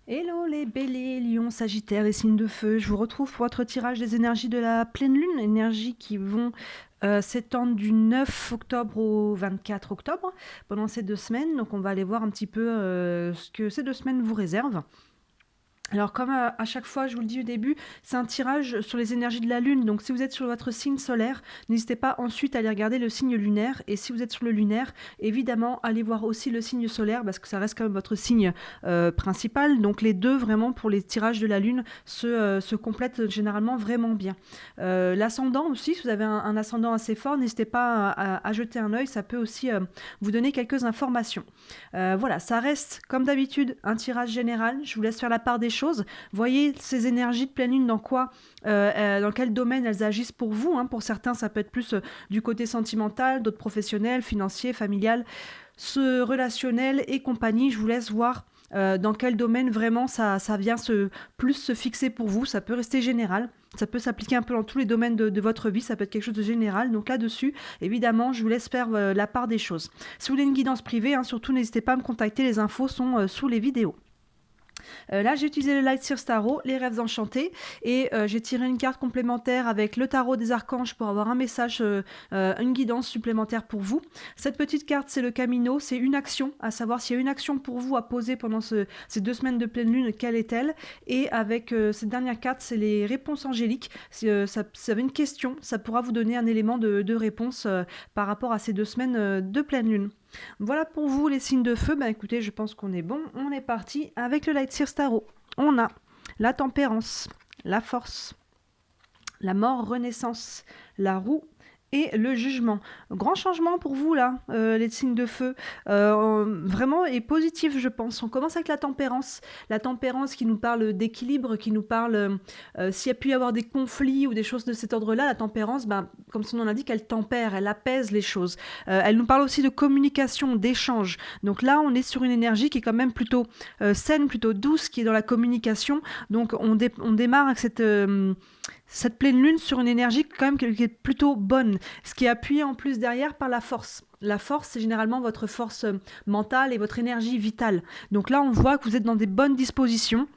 Hello les béliers, lions, sagittaires, les signes de feu, je vous retrouve pour votre tirage des énergies de la pleine lune, énergies qui vont s'étendre du 9 octobre au 24 octobre pendant ces 2 semaines. Donc on va aller voir un petit peu ce que ces 2 semaines vous réservent. Alors comme à chaque fois, je vous le dis au début, c'est un tirage sur les énergies de la Lune. Donc si vous êtes sur votre signe solaire, n'hésitez pas ensuite à aller regarder le signe lunaire. Et si vous êtes sur le lunaire, évidemment, allez voir aussi le signe solaire parce que ça reste quand même votre signe principal. Donc les deux, vraiment, pour les tirages de la Lune, se complètent généralement vraiment bien. L'ascendant aussi, si vous avez un ascendant assez fort, n'hésitez pas à jeter un œil. Ça peut aussi vous donner quelques informations. Voilà, ça reste comme d'habitude un tirage général. Je vous laisse faire la part des choses. Voyez ces énergies de pleine lune dans quel domaine elles agissent pour vous. Pour certains, ça peut être plus du côté sentimental, d'autres professionnel, financier, familial, relationnel et compagnie. Je vous laisse voir dans quel domaine vraiment ça vient plus se fixer pour vous. Ça peut rester général. Ça peut s'appliquer un peu dans tous les domaines de votre vie, ça peut être quelque chose de général. Donc là-dessus, évidemment, je vous laisse faire la part des choses. Si vous voulez une guidance privée, surtout n'hésitez pas à me contacter, les infos sont sous les vidéos. Là, j'ai utilisé le Light Sears Tarot, les rêves enchantés, et j'ai tiré une carte complémentaire avec le tarot des archanges pour avoir un message, une guidance supplémentaire pour vous. Cette petite carte, c'est le Camino, c'est une action, à savoir s'il y a une action pour vous à poser pendant ces 2 semaines de pleine lune, quelle est-elle? Et avec cette dernière carte, c'est les réponses angéliques. Si vous avez une question, ça pourra vous donner un élément de réponse par rapport à ces 2 semaines de pleine lune. Voilà pour vous les signes de feu. Écoutez, je pense qu'on est bon. On est parti avec le Light Sears Tarot. On a la tempérance, la force, la mort, renaissance, la roue et le jugement. Grand changement pour vous là, les signes de feu. Vraiment et positif, je pense. On commence avec la tempérance. La tempérance qui nous parle d'équilibre, qui nous parle s'il y a pu y avoir des conflits ou des choses de cet ordre-là. La tempérance, comme son nom l'indique, elle tempère, elle apaise les choses. Elle nous parle aussi de communication, d'échange. Donc là, on est sur une énergie qui est quand même plutôt saine, plutôt douce, qui est dans la communication. Donc on démarre avec cette pleine lune sur une énergie quand même qui est plutôt bonne, ce qui est appuyé en plus derrière par la force. La force, c'est généralement votre force mentale et votre énergie vitale. Donc là, on voit que vous êtes dans des bonnes dispositions.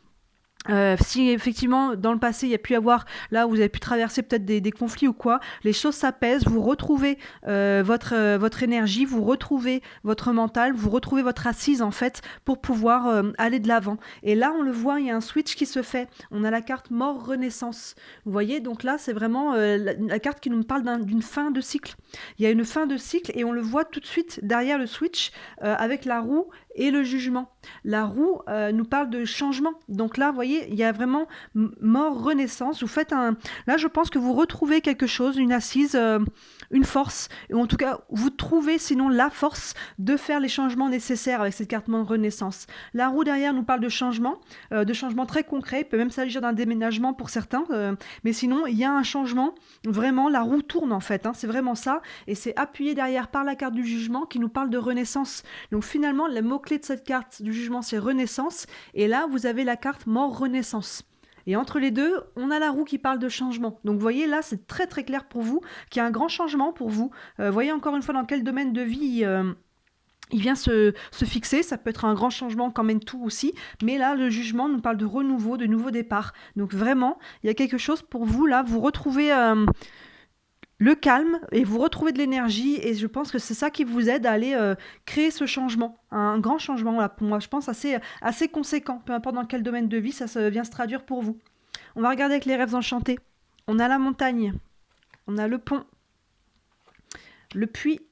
Si effectivement dans le passé il y a pu y avoir, là où vous avez pu traverser peut-être des conflits ou quoi, les choses s'apaisent, vous retrouvez votre énergie, vous retrouvez votre mental, vous retrouvez votre assise en fait pour pouvoir aller de l'avant. Et là on le voit, il y a un switch qui se fait, on a la carte mort renaissance, vous voyez, donc là c'est vraiment la carte qui nous parle d'une fin de cycle. Il y a une fin de cycle et on le voit tout de suite derrière le switch avec la roue et le jugement. La roue nous parle de changement. Donc là, vous voyez, il y a vraiment mort, renaissance. Vous faites Là, je pense que vous retrouvez quelque chose, une assise, une force. Ou en tout cas, vous trouvez sinon la force de faire les changements nécessaires avec cette carte mort renaissance. La roue derrière nous parle de changement très concret. Il peut même s'agir d'un déménagement pour certains. Mais sinon, il y a un changement. Vraiment, la roue tourne en fait. C'est vraiment ça. Et c'est appuyé derrière par la carte du jugement qui nous parle de renaissance. Donc finalement, le mot-clé de cette carte du jugement, c'est renaissance. Et là, vous avez la carte mort-renaissance. Et entre les deux, on a la roue qui parle de changement. Donc vous voyez, là, c'est très très clair pour vous qu'il y a un grand changement pour vous. Voyez encore une fois dans quel domaine de vie il vient se fixer. Ça peut être un grand changement quand même tout aussi. Mais là, le jugement nous parle de renouveau, de nouveau départ. Donc vraiment, il y a quelque chose pour vous, là. Vous retrouvez le calme et vous retrouvez de l'énergie et je pense que c'est ça qui vous aide à aller créer ce changement, un grand changement là, pour moi, je pense assez conséquent, peu importe dans quel domaine de vie ça vient se traduire pour vous. On va regarder avec les rêves enchantés. On a la montagne, on a le pont, le puits,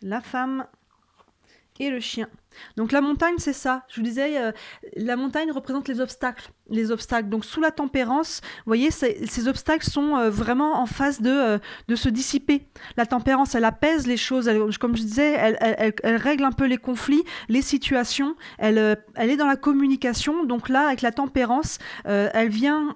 la femme et le chien. Donc la montagne, c'est ça. Je vous disais, la montagne représente les obstacles. Donc sous la tempérance, vous voyez, ces obstacles sont vraiment en phase de se dissiper. La tempérance, elle apaise les choses. Comme je disais, elle règle un peu les conflits, les situations. Elle est dans la communication. Donc là, avec la tempérance, elle vient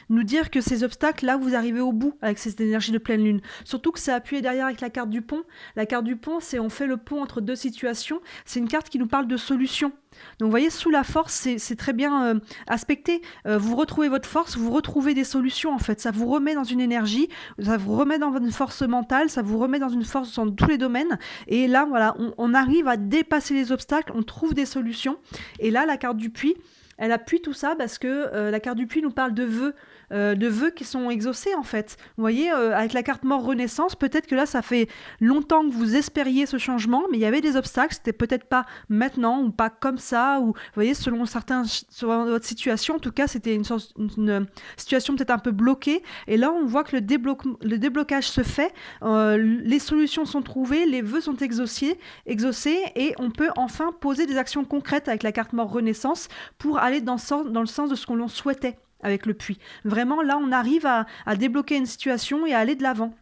nous dire que ces obstacles, là, vous arrivez au bout avec cette énergie de pleine lune. Surtout que c'est appuyé derrière avec la carte du pont. La carte du pont, c'est on fait le pont entre deux situations. C'est une carte qui nous parle de solutions. Donc vous voyez, sous la force, c'est très bien aspecté. Vous retrouvez votre force, vous retrouvez des solutions en fait. Ça vous remet dans une énergie, ça vous remet dans une force mentale, ça vous remet dans une force dans tous les domaines. Et là, voilà, on arrive à dépasser les obstacles, on trouve des solutions. Et là, la carte du puits, Elle appuie tout ça parce que la carte du puits nous parle de vœux qui sont exaucés en fait. Vous voyez, avec la carte mort renaissance, peut-être que là, ça fait longtemps que vous espériez ce changement, mais il y avait des obstacles, c'était peut-être pas maintenant ou pas comme ça, ou vous voyez, selon votre situation, en tout cas, c'était une situation peut-être un peu bloquée. Et là, on voit que le déblocage se fait, les solutions sont trouvées, les vœux sont exaucés, et on peut enfin poser des actions concrètes avec la carte mort renaissance pour aller dans le sens de ce qu'on souhaitait avec le puits. Vraiment, là, on arrive à débloquer une situation et à aller de l'avant.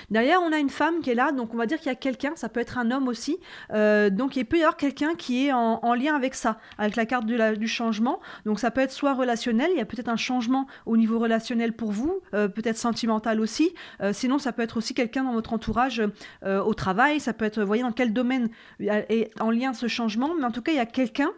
Derrière, on a une femme qui est là, donc on va dire qu'il y a quelqu'un, ça peut être un homme aussi, donc il peut y avoir quelqu'un qui est en lien avec ça, avec la carte du changement, donc ça peut être soit relationnel, il y a peut-être un changement au niveau relationnel pour vous, peut-être sentimental aussi, sinon ça peut être aussi quelqu'un dans votre entourage au travail, ça peut être, vous voyez dans quel domaine est en lien ce changement, mais en tout cas il y a quelqu'un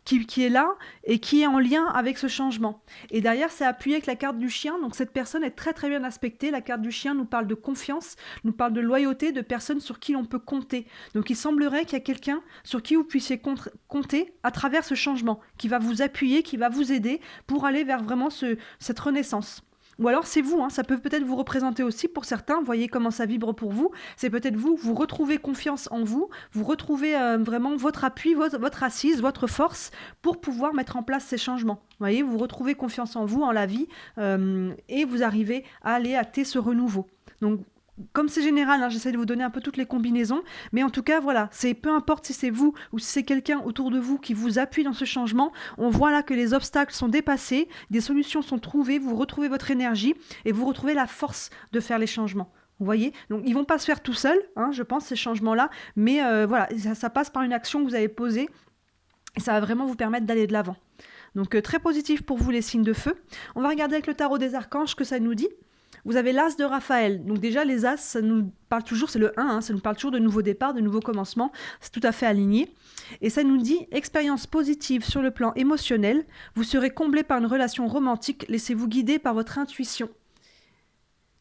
qui est là et qui est en lien avec ce changement. Et derrière, c'est appuyé avec la carte du chien. Donc cette personne est très très bien aspectée. La carte du chien nous parle de confiance, nous parle de loyauté, de personnes sur qui l'on peut compter. Donc il semblerait qu'il y a quelqu'un sur qui vous puissiez compter à travers ce changement, qui va vous appuyer, qui va vous aider pour aller vers vraiment cette renaissance. Ou alors c'est vous, hein, ça peut peut-être vous représenter aussi pour certains, vous voyez comment ça vibre pour vous, c'est peut-être vous retrouvez confiance en vous, vous retrouvez vraiment votre appui, votre assise, votre force pour pouvoir mettre en place ces changements. Vous voyez, vous retrouvez confiance en vous, en la vie, et vous arrivez à aller acter ce renouveau. Donc comme c'est général, hein, j'essaie de vous donner un peu toutes les combinaisons, mais en tout cas, voilà, c'est peu importe si c'est vous ou si c'est quelqu'un autour de vous qui vous appuie dans ce changement, on voit là que les obstacles sont dépassés, des solutions sont trouvées, vous retrouvez votre énergie et vous retrouvez la force de faire les changements. Vous voyez, donc ils vont pas se faire tout seuls, hein, je pense, ces changements-là, mais voilà, ça passe par une action que vous avez posée et ça va vraiment vous permettre d'aller de l'avant. Donc très positif pour vous les signes de feu. On va regarder avec le tarot des archanges ce que ça nous dit. Vous avez l'as de Raphaël. Donc déjà, les as, ça nous parle toujours, c'est le 1, hein, ça nous parle toujours de nouveaux départs, de nouveaux commencements. C'est tout à fait aligné. Et ça nous dit, expérience positive sur le plan émotionnel. Vous serez comblé par une relation romantique. Laissez-vous guider par votre intuition.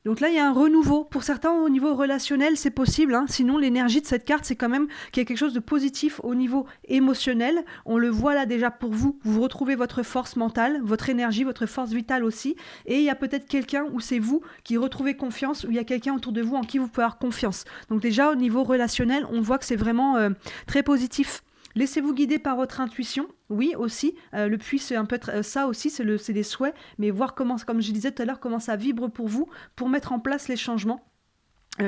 Donc là, il y a un renouveau. Pour certains, au niveau relationnel, c'est possible. Hein. Sinon, l'énergie de cette carte, c'est quand même qu'il y a quelque chose de positif au niveau émotionnel. On le voit là déjà pour vous. Vous retrouvez votre force mentale, votre énergie, votre force vitale aussi. Et il y a peut-être quelqu'un où c'est vous qui retrouvez confiance, où il y a quelqu'un autour de vous en qui vous pouvez avoir confiance. Donc déjà, au niveau relationnel, on voit que c'est vraiment très positif. Laissez-vous guider par votre intuition, oui aussi, le puits c'est un peu ça aussi, c'est des souhaits, mais voir comment, comme je disais tout à l'heure, comment ça vibre pour vous, pour mettre en place les changements.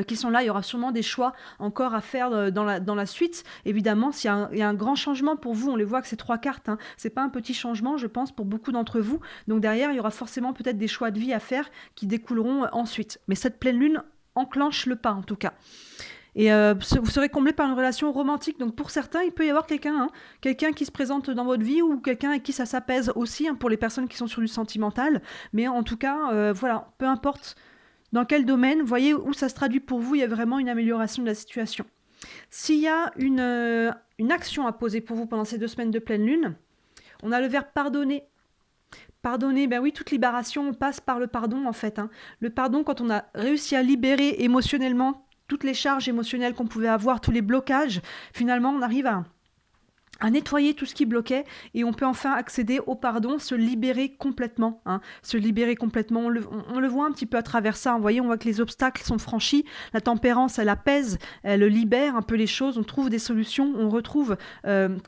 Qui sont là, il y aura sûrement des choix encore à faire dans la suite. Évidemment, s'il y a un grand changement pour vous, on les voit que c'est 3 cartes, hein. C'est pas un petit changement, je pense, pour beaucoup d'entre vous. Donc derrière, il y aura forcément peut-être des choix de vie à faire qui découleront ensuite. Mais cette pleine lune enclenche le pas en tout cas. Et vous serez comblé par une relation romantique. Donc pour certains, il peut y avoir quelqu'un qui se présente dans votre vie ou quelqu'un avec qui ça s'apaise aussi, hein, pour les personnes qui sont sur du sentimental. Mais en tout cas, voilà, peu importe dans quel domaine, vous voyez où ça se traduit pour vous, il y a vraiment une amélioration de la situation. S'il y a une action à poser pour vous pendant ces 2 semaines de pleine lune, on a le verbe pardonner. Pardonner, ben oui, toute libération passe par le pardon en fait. Hein. Le pardon, quand on a réussi à libérer émotionnellement toutes les charges émotionnelles qu'on pouvait avoir, tous les blocages, finalement on arrive à nettoyer tout ce qui bloquait et on peut enfin accéder au pardon, se libérer complètement. Hein, se libérer complètement. On le voit un petit peu à travers ça. Vous voyez, on voit que les obstacles sont franchis. La tempérance, elle apaise, elle libère un peu les choses. On trouve des solutions. On retrouve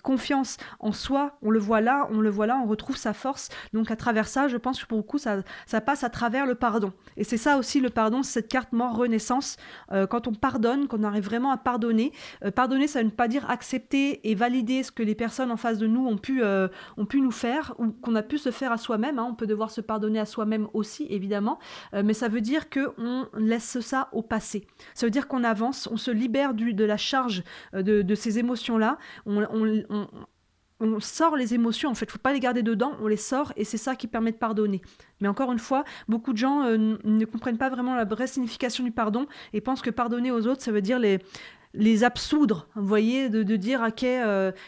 confiance en soi. On le voit là, on retrouve sa force. Donc à travers ça, je pense que pour beaucoup, ça passe à travers le pardon. Et c'est ça aussi le pardon, c'est cette carte mort renaissance. Quand on pardonne, qu'on arrive vraiment à pardonner. Pardonner, ça ne veut pas dire accepter et valider ce que les personnes en face de nous ont pu nous faire ou qu'on a pu se faire à soi-même. Hein. On peut devoir se pardonner à soi-même aussi, évidemment. Mais ça veut dire qu'on laisse ça au passé. Ça veut dire qu'on avance, on se libère de la charge de ces émotions-là. On sort les émotions, en fait, il ne faut pas les garder dedans, on les sort et c'est ça qui permet de pardonner. Mais encore une fois, beaucoup de gens ne comprennent pas vraiment la vraie signification du pardon et pensent que pardonner aux autres, ça veut dire les absoudre, vous voyez, de dire ok,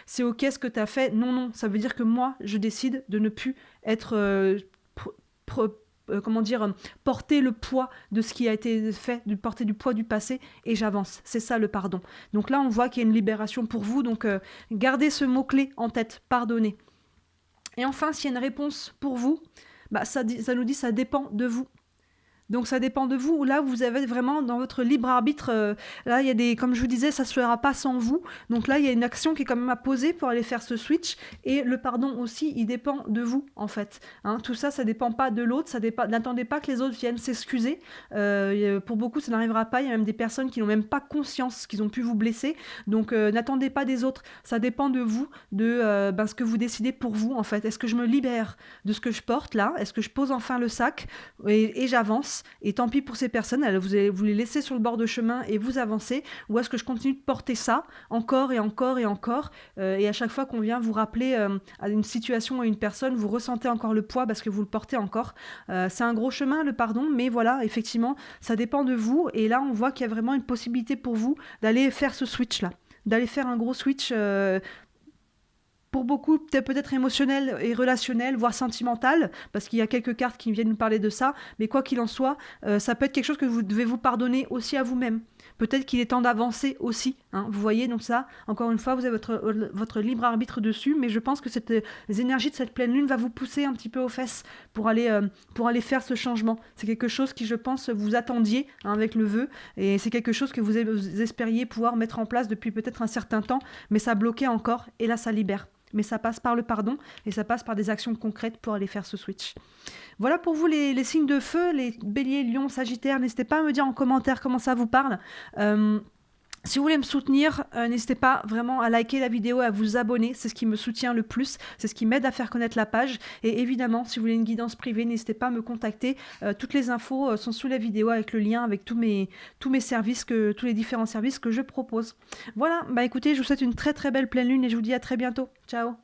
c'est ok ce que tu as fait. Non, ça veut dire que moi, je décide de ne plus être, porter le poids de ce qui a été fait, de porter du poids du passé, et j'avance. C'est ça le pardon. Donc là, on voit qu'il y a une libération pour vous, donc gardez ce mot-clé en tête, pardonner. Et enfin, s'il y a une réponse pour vous, bah, ça nous dit ça dépend de vous. Donc ça dépend de vous. Là, vous avez vraiment dans votre libre arbitre. Là, il y a des, comme je vous disais, ça se fera pas sans vous. Donc là, il y a une action qui est quand même à poser pour aller faire ce switch. Et le pardon aussi, il dépend de vous en fait. Hein, tout ça, ça dépend pas de l'autre. Ça dépend. N'attendez pas que les autres viennent s'excuser. Pour beaucoup, ça n'arrivera pas. Il y a même des personnes qui n'ont même pas conscience qu'ils ont pu vous blesser. Donc n'attendez pas des autres. Ça dépend de vous, de ce que vous décidez pour vous en fait. Est-ce que je me libère de ce que je porte là? Est-ce que je pose enfin le sac et j'avance? Et tant pis pour ces personnes, vous les laissez sur le bord de chemin et vous avancez, ou est-ce que je continue de porter ça encore et encore et encore, et à chaque fois qu'on vient vous rappeler à une situation ou à une personne, vous ressentez encore le poids parce que vous le portez encore. C'est un gros chemin le pardon, mais voilà, effectivement, ça dépend de vous, et là on voit qu'il y a vraiment une possibilité pour vous d'aller faire ce switch là, d'aller faire un gros switch pour beaucoup, peut-être émotionnel et relationnel, voire sentimental, parce qu'il y a quelques cartes qui viennent nous parler de ça, mais quoi qu'il en soit, ça peut être quelque chose que vous devez vous pardonner aussi à vous-même. Peut-être qu'il est temps d'avancer aussi, hein, vous voyez, donc ça, encore une fois, vous avez votre libre arbitre dessus, mais je pense que les énergies de cette pleine lune va vous pousser un petit peu aux fesses pour aller faire ce changement. C'est quelque chose qui, je pense, vous attendiez, hein, avec le vœu, et c'est quelque chose que vous espériez pouvoir mettre en place depuis peut-être un certain temps, mais ça bloquait encore, et là, ça libère. Mais ça passe par le pardon et ça passe par des actions concrètes pour aller faire ce switch. Voilà pour vous les signes de feu, les béliers, lions, sagittaires. N'hésitez pas à me dire en commentaire comment ça vous parle. Si vous voulez me soutenir, n'hésitez pas vraiment à liker la vidéo, à vous abonner. C'est ce qui me soutient le plus, c'est ce qui m'aide à faire connaître la page. Et évidemment, si vous voulez une guidance privée, n'hésitez pas à me contacter. Toutes les infos sont sous la vidéo avec le lien, avec tous mes services, tous les différents services que je propose. Voilà, bah écoutez, je vous souhaite une très très belle pleine lune et je vous dis à très bientôt. Ciao.